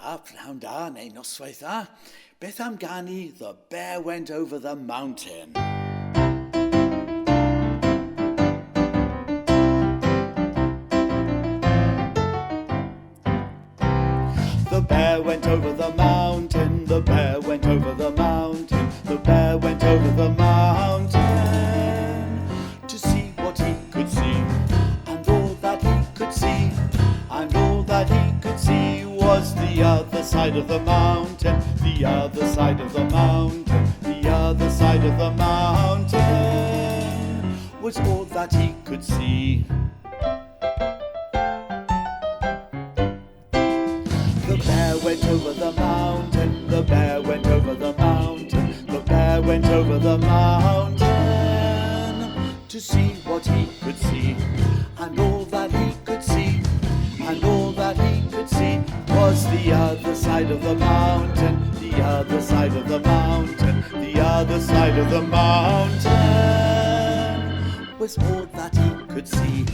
pnawn da, neu noswaith dda. Beth am ganu The Bear Went Over the Mountain? The bear went over the mountain, the bear went over the mountain, the bear went over the mountain to see what he could see, and all that he could see, and all that he could see was the other side of the mountain, the other side of the mountain, the other side of the mountain was all that he could see. The bear went over the mountain, the bear went over the mountain, the bear went over the mountain to see what he could see, and all that he could see, and all that he could see was the other side of the mountain, the other side of the mountain, the other side of the mountain was all that he could see.